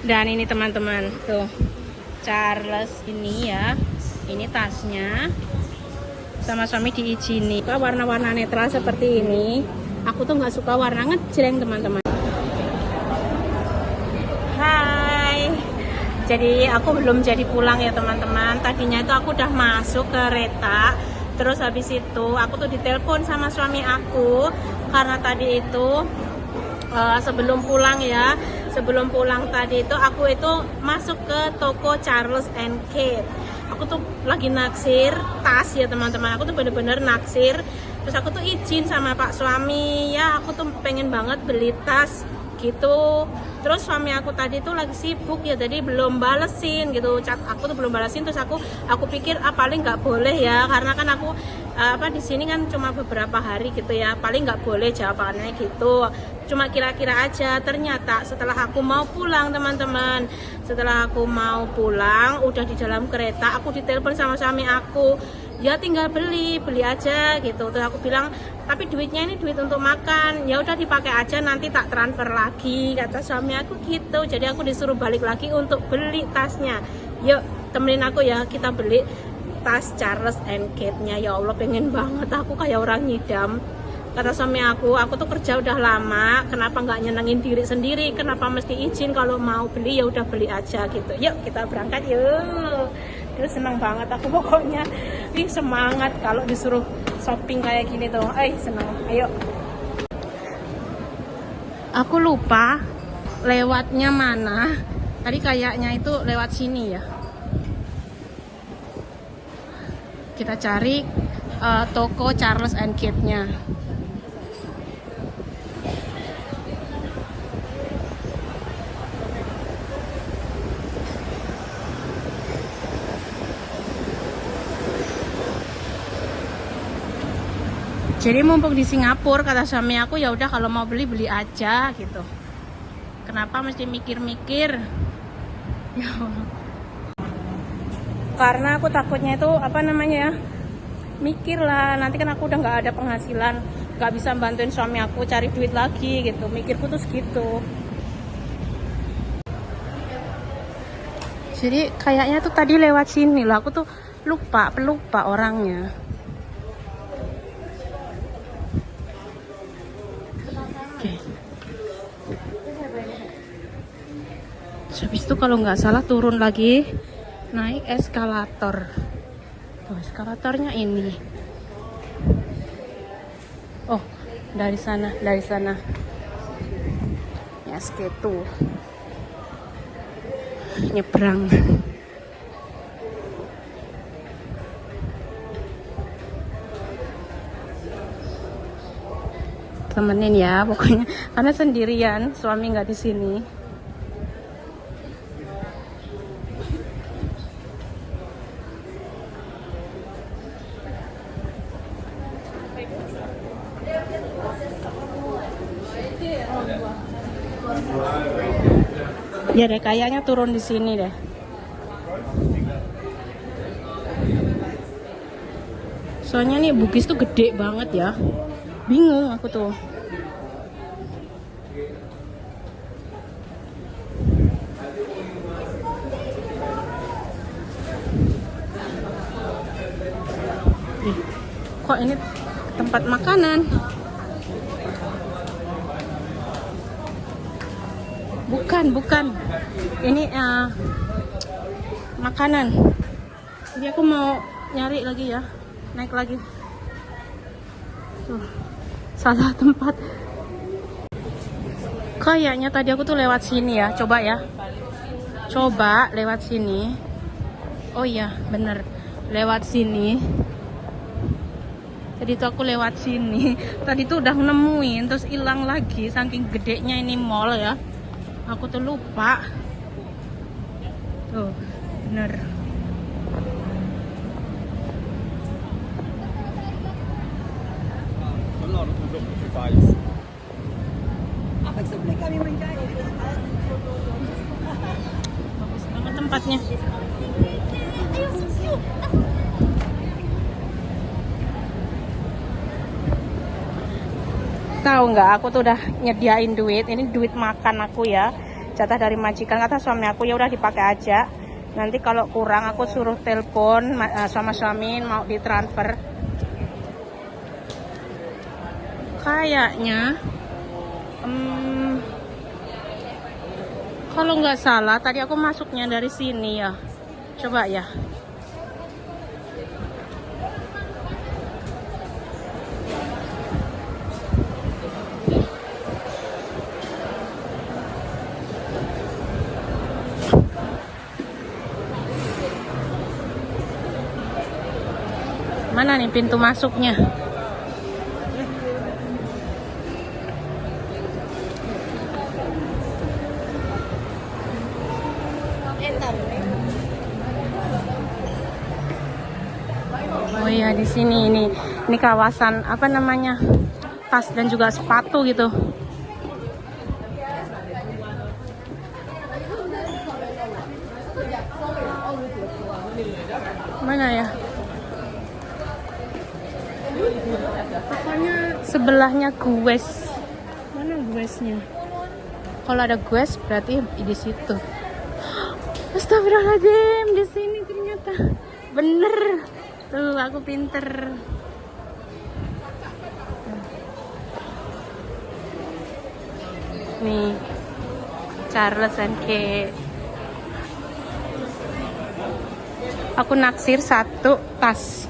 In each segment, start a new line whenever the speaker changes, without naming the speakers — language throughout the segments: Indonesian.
Dan ini teman-teman, tuh Charles ini ya, ini tasnya sama suami diizini. Warna-warna netral seperti ini. Aku tuh nggak suka warna ngejreng teman-teman. Hai, jadi aku belum jadi pulang ya teman-teman. Tadinya itu aku udah masuk kereta. Terus habis itu aku tuh ditelepon sama suami aku karena tadi itu sebelum pulang ya, sebelum pulang tadi itu aku itu masuk ke toko Charles and Kate. Aku tuh lagi naksir tas ya teman-teman, aku tuh bener-bener naksir. Terus aku tuh izin sama pak suami ya, aku tuh pengen banget beli tas gitu. Terus suami aku tadi tuh lagi sibuk ya, jadi belum balesin gitu, chat aku tuh belum balesin. Terus aku pikir paling nggak boleh ya, karena kan aku di sini kan cuma beberapa hari gitu ya, paling nggak boleh jawabannya gitu, cuma kira-kira aja. Ternyata setelah aku mau pulang teman-teman, setelah aku mau pulang udah di dalam kereta, aku ditelepon sama suami aku, ya tinggal beli aja gitu. Terus aku bilang, tapi duitnya ini duit untuk makan, ya udah dipakai aja, nanti tak transfer lagi, kata suami aku gitu. Jadi aku disuruh balik lagi untuk beli tasnya. Yuk temenin aku ya, kita beli tas Charles and Kate-nya. Ya Allah pengen banget, aku kayak orang nyidam. Kata suami aku tuh kerja udah lama, kenapa nggak nyenengin diri sendiri, kenapa mesti izin, kalau mau beli ya udah beli aja gitu. Yuk kita berangkat yuk. Terus senang banget aku pokoknya, semangat kalau disuruh shopping kayak gini tuh, senang. Ayo. Aku lupa lewatnya mana. Tadi kayaknya itu lewat sini ya. Kita cari toko Charles and Kate-nya. Jadi mumpung di Singapura, kata suami aku, ya udah kalau mau beli aja gitu. Kenapa mesti mikir-mikir? Ya. Karena aku takutnya itu mikir lah, nanti kan aku udah nggak ada penghasilan, nggak bisa bantuin suami aku cari duit lagi gitu. Mikirku tuh segitu. Jadi kayaknya tuh tadi lewat sini lah, aku tuh lupa orangnya. Habis itu kalau nggak salah turun lagi, naik eskalator. Tuh, eskalatornya ini. Oh, dari sana. Ya, tuh. Nyebrang. Temenin ya, pokoknya karena sendirian, suami nggak di sini. Ya deh, kayaknya turun di sini deh. Soalnya nih Bugis tuh gede banget ya. Bingung aku tuh. Kok ini tempat makanan? Bukan. Ini makanan. Jadi aku mau nyari lagi ya. Naik lagi. Tuh, salah tempat. Kayaknya tadi aku tuh lewat sini ya. Coba ya. Coba lewat sini. Oh iya, bener. Lewat sini. Jadi tuh aku lewat sini. Tadi tuh udah nemuin, terus hilang lagi. Saking gedenya ini mall ya. Aku tuh lupa. Tuh, bener. Bagus banget tempatnya. Tahu nggak, aku tuh udah nyediain duit. Ini duit makan aku ya. jatah dari majikan. Kata suami aku ya udah dipakai aja. Nanti kalau kurang aku suruh telepon sama suami mau ditransfer. Kayaknya kalau nggak salah tadi aku masuknya dari sini ya. Coba ya. Mana nih pintu masuknya? Oh iya, di sini ini kawasan apa namanya? Tas dan juga sepatu gitu. Mana ya? Pokoknya sebelahnya Gues. Mana Guesnya? Kalau ada Gues berarti di situ. Astagfirullahaladzim, di sini ternyata bener. Tuh aku pinter. Nih Charles and Kate. Aku naksir 1 tas.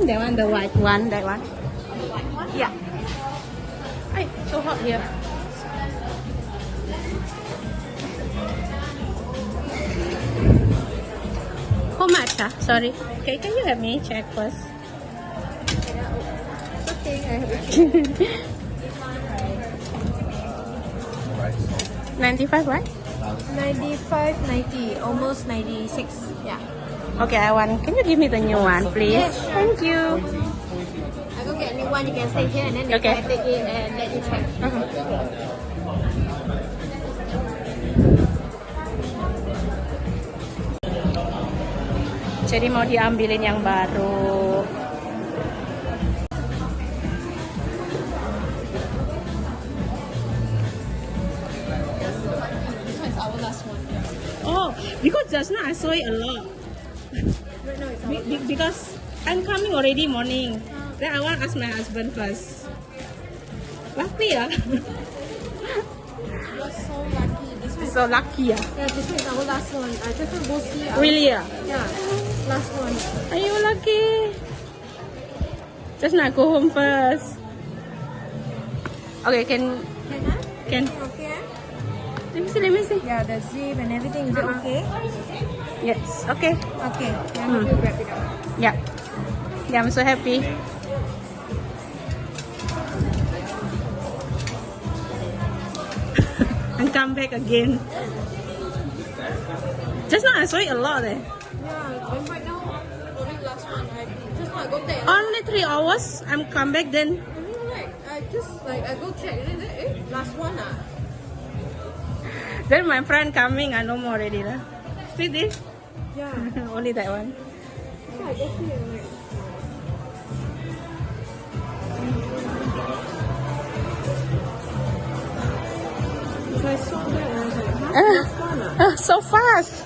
That one, the white one, that one. Yeah. Ay, so hot here. How much? Sorry. Okay, can you help me check first? Okay, I have it. 95, right?
95, 90, almost 96. Yeah.
Okay, I want. Can you give me the new one, please?
Yes, sure.
Thank you.
I go get a new one. You can stay here and then they
Okay.
can take it and let you check.
Jadi mau diambilin yang baru. Oh, because just now I saw it a lot. Because I'm coming already morning. Then I want to ask my husband first. Lucky ya.
You're so lucky. This one,
So lucky ya.
yeah, this one is our last one. I just want to go see.
Really ya.
Yeah, last one.
Are you lucky? Just not go home first. Okay, can
Can I? Okay.
let me see.
Yeah, the zip and everything. Is it okay?
Yes, okay.
Okay. Then we will wrap it up.
Yeah. Yeah, I'm so happy. And come back again. Just now I saw it a lot.
Yeah, and right now only last one. I just now I go there.
Only 3 hours. I'm come back then.
I mean, like I go check and then last one ah.
Then my friend coming. I know more already lah. See this?
Yeah.
Only that one.
Yeah, I go see it. Like, so I saw that and I was like, huh? Last one ah.
So fast.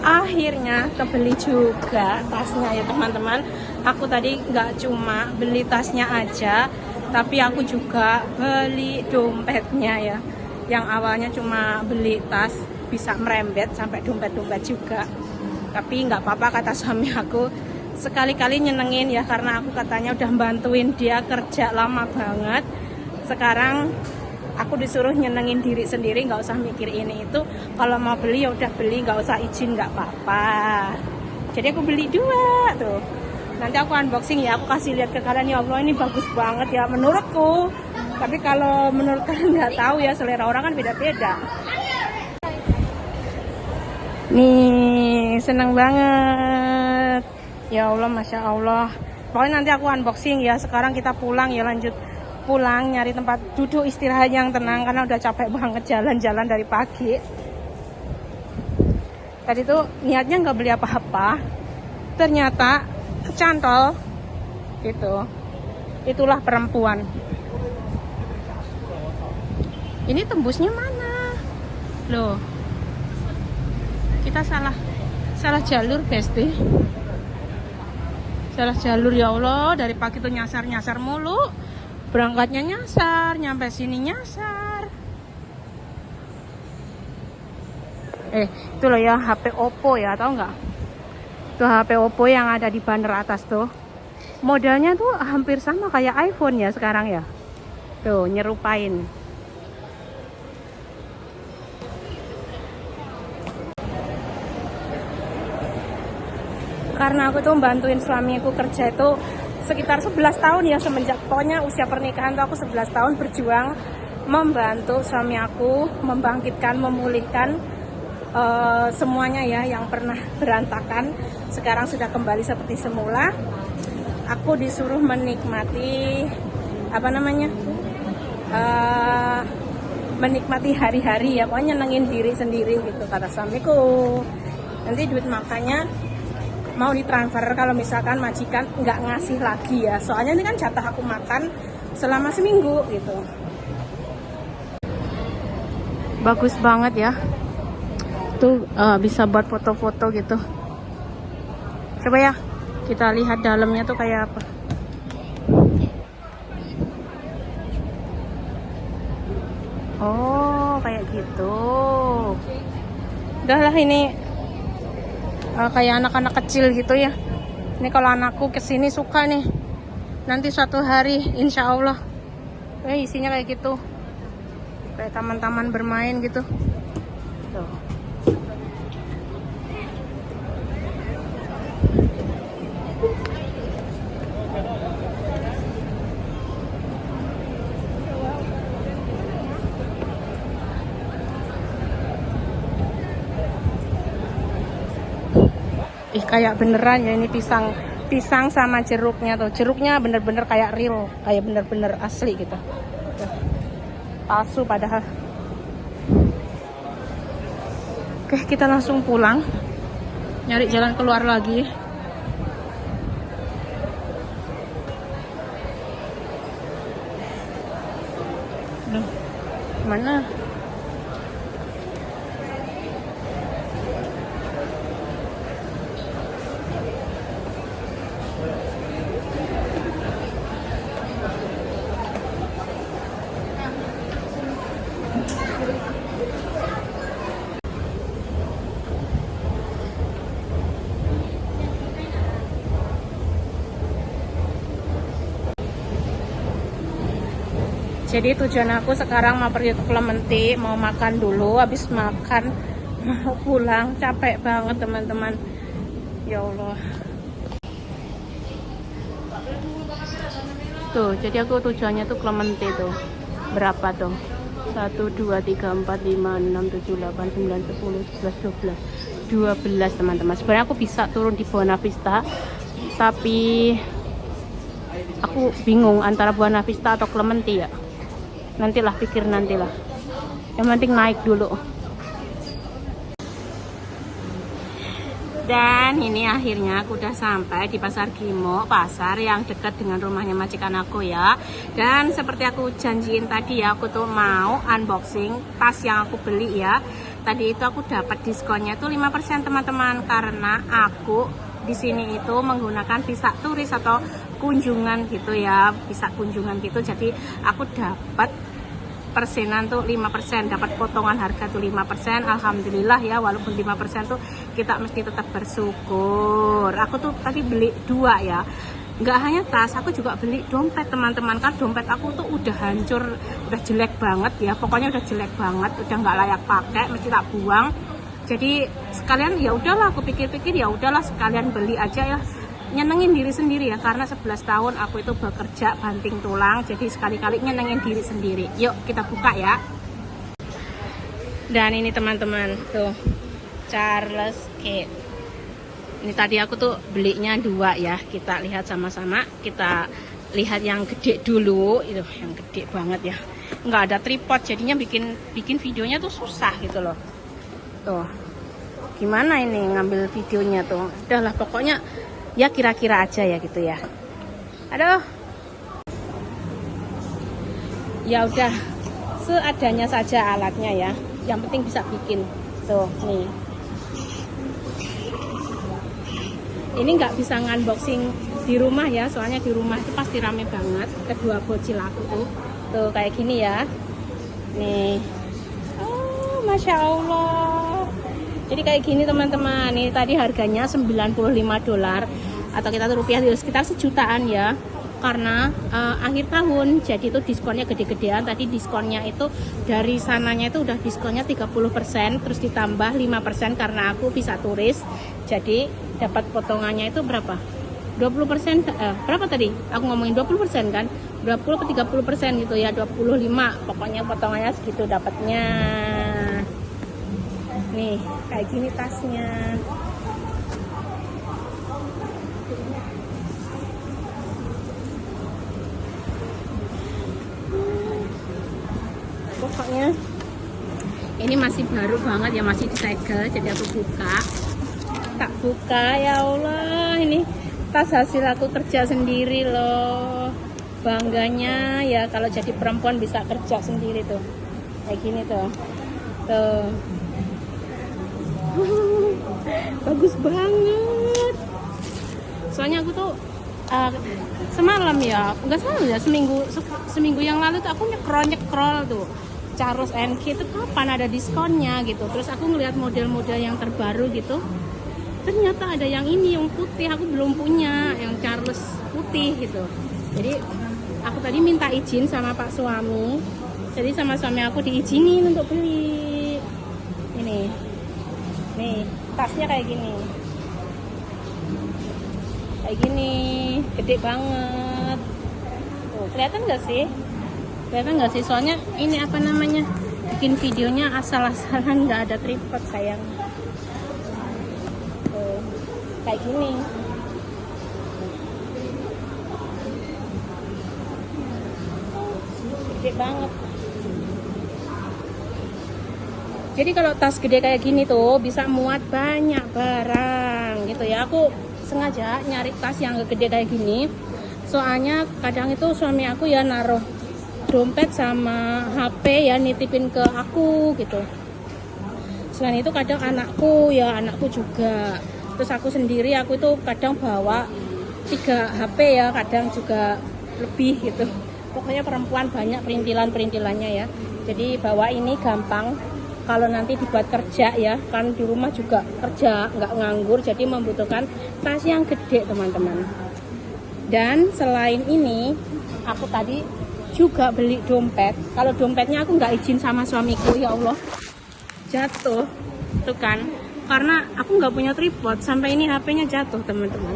Akhirnya kebeli juga tasnya ya teman-teman. Aku tadi nggak cuma beli tasnya aja, tapi aku juga beli dompetnya ya. Yang awalnya cuma beli tas bisa merembet sampai dompet-dompet juga. Tapi nggak apa-apa kata suami aku, sekali-kali nyenengin ya, karena aku katanya udah bantuin dia kerja lama banget. Sekarang aku disuruh nyenengin diri sendiri, nggak usah mikir ini itu. Kalau mau beli ya udah beli, nggak usah izin, nggak apa-apa. Jadi aku beli 2 tuh. Nanti aku unboxing ya, aku kasih lihat ke kalian. Ya Allah, ini bagus banget ya menurutku. Tapi kalau menurut kalian nggak tahu ya, selera orang kan beda-beda. Nih, seneng banget. Ya Allah, Masya Allah. Pokoknya nanti aku unboxing ya. Sekarang kita pulang ya, lanjut pulang nyari tempat duduk istirahat yang tenang karena udah capek banget jalan-jalan dari pagi. Tadi tuh niatnya nggak beli apa-apa, ternyata kecantol gitu. Itulah perempuan. Ini tembusnya mana loh? Kita salah jalur, Besti. Salah jalur, ya Allah. Dari pagi tuh nyasar mulu. Berangkatnya nyasar, nyampe sini nyasar. Itu loh ya, HP Oppo ya, tahu nggak? Tuh HP Oppo yang ada di banner atas tuh. Modelnya tuh hampir sama kayak iPhone ya sekarang ya. Tuh, nyerupain. Karena aku tuh bantuin suamiku kerja itu sekitar 11 tahun ya, semenjak pokoknya usia pernikahan tuh aku 11 tahun berjuang membantu suami aku membangkitkan, memulihkan semuanya ya yang pernah berantakan. Sekarang sudah kembali seperti semula. Aku disuruh menikmati menikmati hari-hari ya, pokoknya nyenengin diri sendiri gitu kata suamiku. Nanti duit makannya mau ditransfer kalau misalkan majikan nggak ngasih lagi ya, soalnya ini kan jatah aku makan selama seminggu gitu. Bagus banget ya tuh, bisa buat foto-foto gitu. Coba ya kita lihat dalamnya tuh kayak apa. Oh kayak gitu. Udah lah, ini kayak anak-anak kecil gitu ya. Ini kalau anakku kesini suka nih. Nanti suatu hari insya Allah isinya kayak gitu, kayak taman-taman bermain gitu. Tuh. Kayak beneran ya, ini pisang sama jeruknya tuh. Jeruknya bener-bener kayak real, kayak bener-bener asli gitu. Palsu padahal. Oke, kita langsung pulang. Nyari jalan keluar lagi. Mana? Jadi tujuan aku sekarang mau pergi ke Clementi, mau makan dulu, habis makan mau pulang. Capek banget teman-teman, ya Allah. Tuh, jadi aku tujuannya tuh Clementi tuh. Berapa tuh? 1, 2, 3, 4, 5, 6, 7, 8, 9, 10, 11, 12 teman-teman. Sebenarnya aku bisa turun di Buona Vista, tapi aku bingung antara Buona Vista atau Clementi ya. Nantilah, pikir nantilah. Yang penting naik dulu. Dan ini akhirnya aku udah sampai di Pasar Gimo, pasar yang dekat dengan rumahnya majikan aku ya. Dan seperti aku janjiin tadi ya, aku tuh mau unboxing tas yang aku beli ya. Tadi itu aku dapat diskonnya tuh 5% teman-teman, karena aku di sini itu menggunakan visa turis atau kunjungan gitu ya, visa kunjungan gitu. Jadi aku dapat persenan tuh 5%, dapat potongan harga tuh 5%. Alhamdulillah ya, walaupun 5% tuh kita mesti tetap bersyukur. Aku tuh tadi beli 2 ya, nggak hanya tas, aku juga beli dompet teman-teman. Kan dompet aku tuh udah hancur, udah jelek banget ya, pokoknya udah jelek banget, udah nggak layak pakai, mesti tak buang. Jadi sekalian ya udahlah, aku pikir-pikir ya udahlah sekalian beli aja ya, nyenengin diri sendiri ya, karena 11 tahun aku itu bekerja banting tulang, jadi sekali-kali nyenengin diri sendiri. Yuk kita buka ya. Dan ini teman-teman tuh, Charles Kate. Ini tadi aku tuh belinya 2 ya. Kita lihat sama-sama. Kita lihat yang gede dulu. Itu yang gede banget ya. Nggak ada tripod, jadinya bikin videonya tuh susah gitu loh. Tuh. Gimana ini ngambil videonya tuh? Udahlah pokoknya ya kira-kira aja ya gitu ya. Aduh. Ya udah, seadanya saja alatnya ya. Yang penting bisa bikin. Tuh, nih. Ini nggak bisa unboxing di rumah ya, soalnya di rumah itu pasti rame banget. Kedua bocil aku tuh kayak gini ya. Nih, oh masya Allah. Jadi kayak gini teman-teman. Ini tadi harganya $95 atau kita tuh rupiah sekitar sejutaan ya. Karena akhir tahun, jadi itu diskonnya gede-gedean. Tadi diskonnya itu dari sananya itu udah diskonnya 30%, terus ditambah 5% karena aku visa turis. Jadi dapat potongannya itu berapa? 20%, berapa tadi? Aku ngomongin 20% kan? 20 ke 30% gitu ya, 25. Pokoknya potongannya segitu dapatnya. Nih, kayak gini tasnya. Pokoknya ini masih baru banget ya, masih disegel. Jadi aku tak buka, ya Allah, ini tas hasil aku kerja sendiri loh. Bangganya ya kalau jadi perempuan bisa kerja sendiri tuh, kayak gini tuh. Bagus banget. Soalnya aku tuh semalam ya, enggak salah ya, seminggu yang lalu tuh aku nyekrol tuh Charles & Kate itu kapan ada diskonnya gitu. Terus aku ngeliat model-model yang terbaru gitu. Ternyata ada yang ini, yang putih. Aku belum punya yang Charles putih gitu. Jadi aku tadi minta izin sama Pak suami. Jadi sama suami aku diizinin untuk beli. Ini. Nih, tasnya kayak gini. Kayak gini, gede banget. Tuh, kelihatan nggak sih? Kelihatan nggak sih? Soalnya ini apa namanya? Bikin videonya asal-asalan, nggak ada tripod sayang. Tuh, kayak gini. Gede banget. Jadi kalau tas gede kayak gini tuh bisa muat banyak barang gitu ya. Aku sengaja nyari tas yang gede kayak gini. Soalnya kadang itu suami aku ya naruh dompet sama HP ya, nitipin ke aku gitu. Selain itu kadang anakku juga. Terus aku sendiri, aku itu kadang bawa 3 HP ya, kadang juga lebih gitu. Pokoknya perempuan banyak perintilan-perintilannya ya. Jadi bawa ini gampang. Kalau nanti dibuat kerja ya, kan di rumah juga kerja, nggak nganggur, jadi membutuhkan tas yang gede teman-teman. Dan selain ini, aku tadi juga beli dompet. Kalau dompetnya aku nggak izin sama suamiku, ya Allah, jatuh tuh kan, karena aku nggak punya tripod. Sampai ini HP-nya jatuh teman-teman.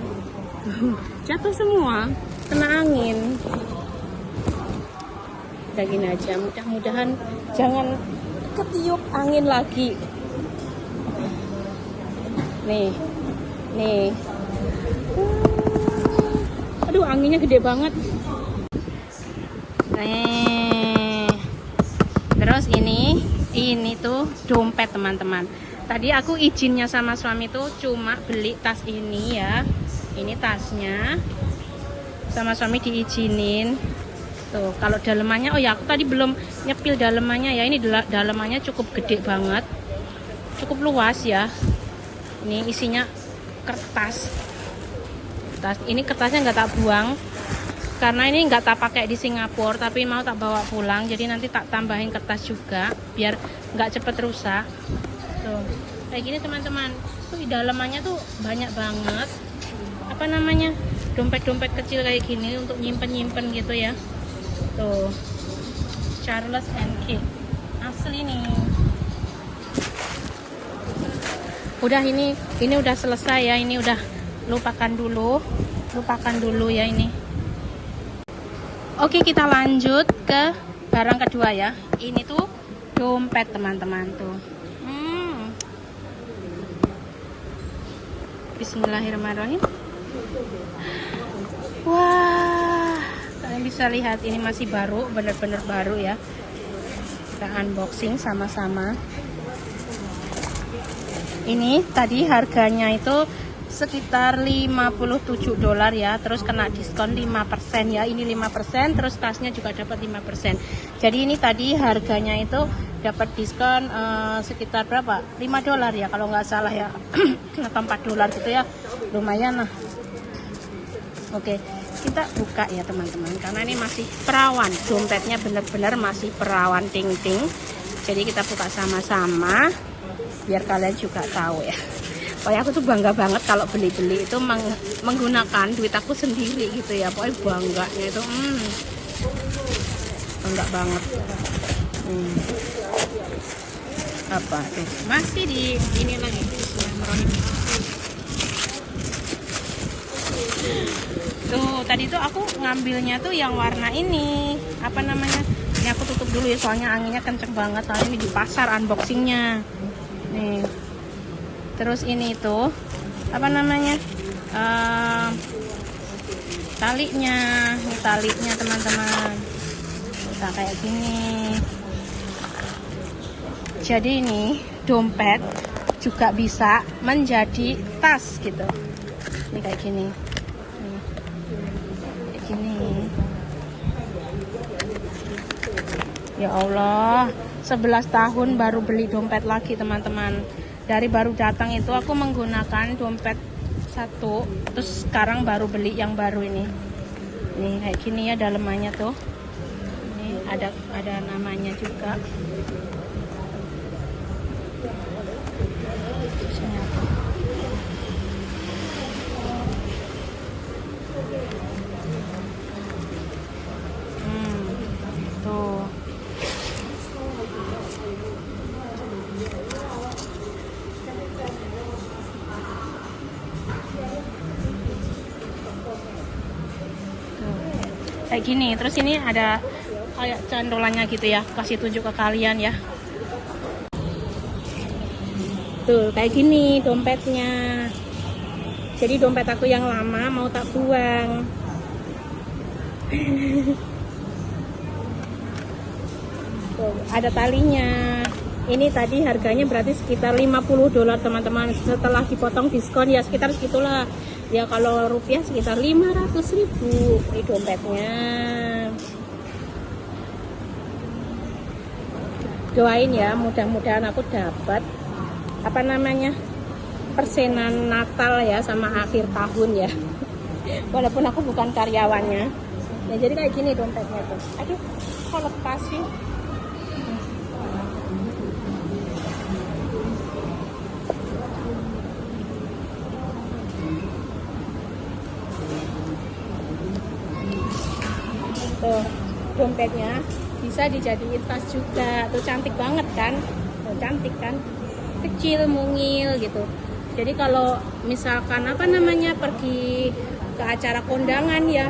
Jatuh semua, kena angin. Udah gini aja, mudah-mudahan jangan ketiup angin lagi. Nih. Aduh, anginnya gede banget. Nih. Terus ini tuh dompet teman-teman. Tadi aku izinnya sama suami tuh cuma beli tas ini ya. Ini tasnya. Sama suami diizinin. Tuh, kalau dalemannya, oh ya aku tadi belum nyepil dalemannya ya. Ini dalemannya cukup gede banget, cukup luas ya. Ini isinya kertas. Ini kertasnya nggak tak buang karena ini nggak tak pakai di Singapura, tapi mau tak bawa pulang. Jadi nanti tak tambahin kertas juga biar nggak cepet rusak. Tuh, kayak gini teman-teman. Tuh di dalemannya tuh banyak banget. Apa namanya? Dompet-dompet kecil kayak gini untuk nyimpen-nyimpen gitu ya. Tuh, Charles & Kate asli nih. Udah ini udah selesai ya. Ini udah lupakan dulu ya ini. Oke, kita lanjut ke barang kedua ya. Ini tuh dompet teman-teman tuh. Bismillahirrahmanirrahim. Wah, kalian bisa lihat ini masih baru, bener-bener baru ya. Kita unboxing sama-sama. Ini tadi harganya itu sekitar 57 dolar ya, terus kena diskon 5% ya. Ini 5%, terus tasnya juga dapat 5%. Jadi ini tadi harganya itu dapat diskon sekitar berapa? 5 dolar ya kalau nggak salah ya. Atau 4 dolar gitu ya. Lumayan lah. Oke, kita buka ya teman-teman, karena ini masih perawan. Dompetnya bener-bener masih perawan ting-ting. Jadi kita buka sama-sama biar kalian juga tahu ya. Pokoknya aku tuh bangga banget kalau beli-beli itu menggunakan duit aku sendiri gitu ya. Pokoknya bangganya itu bangga banget. Apa tuh? Masih di ini lagi. Tuh, tadi tuh aku ngambilnya tuh yang warna ini. Apa namanya? Ini aku tutup dulu ya, soalnya anginnya kenceng banget. Soalnya ini di pasar unboxingnya. Nih. Terus ini tuh apa namanya? Talinya. Ini talinya teman-teman. Nah, kayak gini. Jadi ini dompet juga bisa menjadi tas gitu. Ini kayak gini. Nih. Kayak gini. Ya Allah, 11 tahun baru beli dompet lagi teman-teman. Dari baru datang itu aku menggunakan dompet satu, terus sekarang baru beli yang baru ini. Nih kayak gini ya dalemannya tuh. Ini ada namanya juga. Tuh. Kayak gini, terus ini ada kayak cantolannya gitu ya, kasih tunjuk ke kalian ya. Tuh kayak gini dompetnya. Jadi dompet aku yang lama mau tak buang. Tuh, ada talinya. Ini tadi harganya berarti sekitar 50 dolar teman-teman. Setelah dipotong diskon ya sekitar segitulah. Ya kalau rupiah sekitar 500.000 ini dompetnya. Doain ya, mudah-mudahan aku dapat apa namanya persenan Natal ya sama akhir tahun ya. Walaupun aku bukan karyawannya. Ya jadi kayak gini dompetnya tuh. Aduh, kok lepas sih? Tuh, dompetnya bisa dijadiin tas juga. Tuh cantik banget kan? Tuh, cantik kan? Kecil, mungil gitu. Jadi kalau misalkan apa namanya pergi ke acara kondangan ya,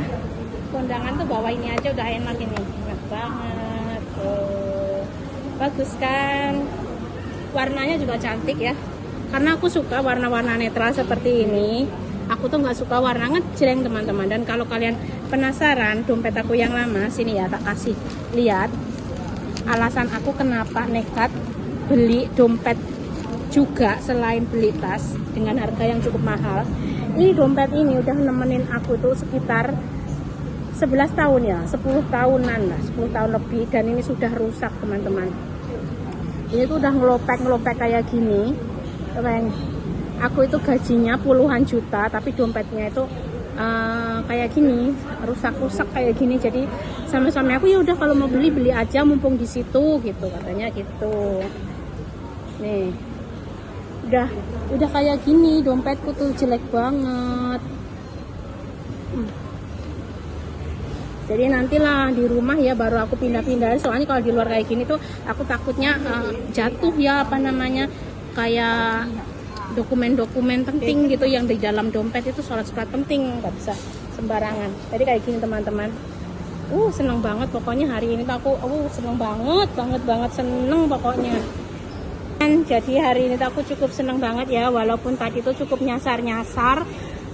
kondangan tuh bawa ini aja udah enak ini. Enak banget. Tuh. Bagus kan? Warnanya juga cantik ya. Karena aku suka warna-warna netral seperti ini. Aku tuh nggak suka warna ngejreng teman-teman. Dan kalau kalian penasaran dompet aku yang lama, sini ya tak kasih lihat alasan aku kenapa nekat beli dompet juga selain beli tas dengan harga yang cukup mahal. Ini dompet ini udah nemenin aku tuh sekitar 11 tahun ya, 10 tahunan lah, 10 tahun lebih, dan ini sudah rusak teman-teman. Ini tuh udah ngelopek kayak gini. Teman, aku itu gajinya puluhan juta, tapi dompetnya itu kayak gini, rusak kayak gini. Jadi sama suami aku ya udah kalau mau beli aja mumpung di situ gitu, katanya gitu. Nih, udah kayak gini dompetku tuh jelek banget. Jadi nantilah di rumah ya baru aku pindah-pindah. Soalnya kalau di luar kayak gini tuh aku takutnya jatuh ya apa namanya kayak dokumen-dokumen penting gitu yang di dalam dompet itu, surat-surat penting nggak bisa sembarangan. Jadi kayak gini teman-teman. Seneng banget pokoknya hari ini tuh aku seneng banget seneng pokoknya. Jadi hari ini tuh aku cukup seneng banget ya, walaupun tadi tuh cukup nyasar-nyasar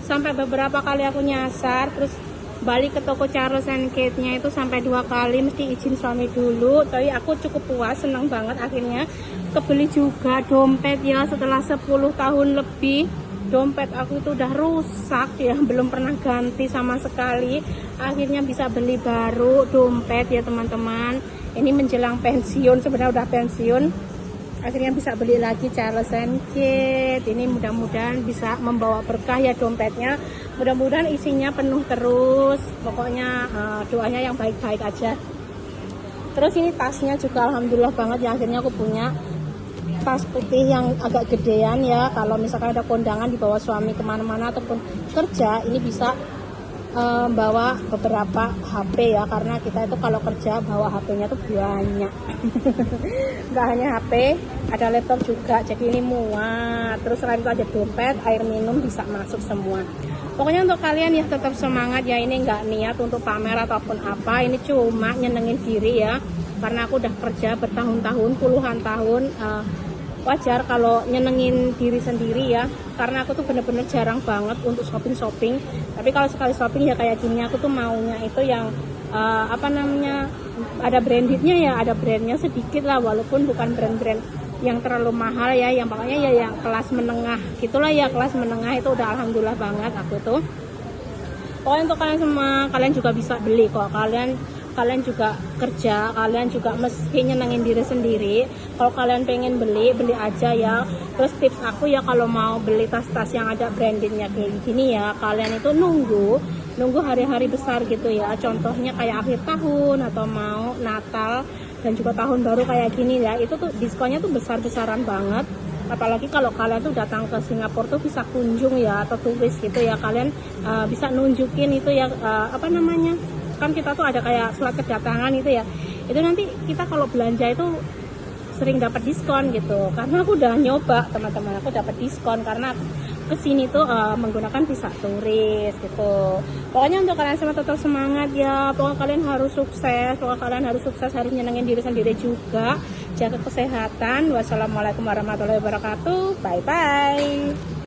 sampai beberapa kali aku nyasar, terus balik ke toko Charles and Kate-nya itu sampai 2 kali, mesti izin suami dulu. Tapi aku cukup puas, seneng banget akhirnya kebeli juga dompet ya. Setelah 10 tahun lebih dompet aku itu udah rusak ya, belum pernah ganti sama sekali. Akhirnya bisa beli baru dompet ya teman-teman. Ini menjelang pensiun, sebenarnya udah pensiun, akhirnya bisa beli lagi Charles and Kate. Ini mudah-mudahan bisa membawa berkah ya dompetnya, mudah-mudahan isinya penuh terus. Pokoknya doanya yang baik-baik aja. Terus ini tasnya juga alhamdulillah banget ya, akhirnya aku punya tas putih yang agak gedean ya. Kalau misalkan ada kondangan dibawa suami kemana-mana ataupun kerja, ini bisa bawa beberapa HP ya, karena kita itu kalau kerja bawa HP-nya tuh banyak. Nggak hanya HP, ada laptop juga, jadi ini muat. Terus selain itu ada dompet, air minum bisa masuk semua. Pokoknya untuk kalian ya tetap semangat ya, ini nggak niat untuk pamer ataupun apa, ini cuma nyenengin diri ya, karena aku udah kerja bertahun-tahun, puluhan tahun. Wajar kalau nyenengin diri sendiri ya, karena aku tuh bener-bener jarang banget untuk shopping. Tapi kalau sekali shopping ya kayak gini, aku tuh maunya itu yang ada brandednya ya, ada brandnya sedikit lah, walaupun bukan brand-brand yang terlalu mahal ya, yang pokoknya ya yang kelas menengah gitulah ya. Kelas menengah itu udah alhamdulillah banget aku tuh. Pokoknya untuk kalian semua, kalian juga bisa beli kok. Kalian juga kerja, kalian juga mesti nyenengin diri sendiri. Kalau kalian pengen beli aja ya. Terus tips aku ya, kalau mau beli tas-tas yang ada brandingnya kayak gini ya, kalian itu nunggu hari-hari besar gitu ya. Contohnya kayak akhir tahun atau mau Natal dan juga tahun baru kayak gini ya, itu tuh diskonnya tuh besar-besaran banget. Apalagi kalau kalian tuh datang ke Singapura tuh bisa kunjung ya, atau turis gitu ya, kalian bisa nunjukin itu ya, kan kita tuh ada kayak surat kedatangan itu ya, itu nanti kita kalau belanja itu sering dapat diskon gitu. Karena aku udah nyoba teman-teman, aku dapat diskon karena kesini tuh menggunakan visa turis gitu. Pokoknya untuk kalian semua tetap semangat ya, pokoknya kalian harus sukses, harus nyenengin diri sendiri juga, jaga kesehatan. Wassalamualaikum warahmatullahi wabarakatuh, bye bye.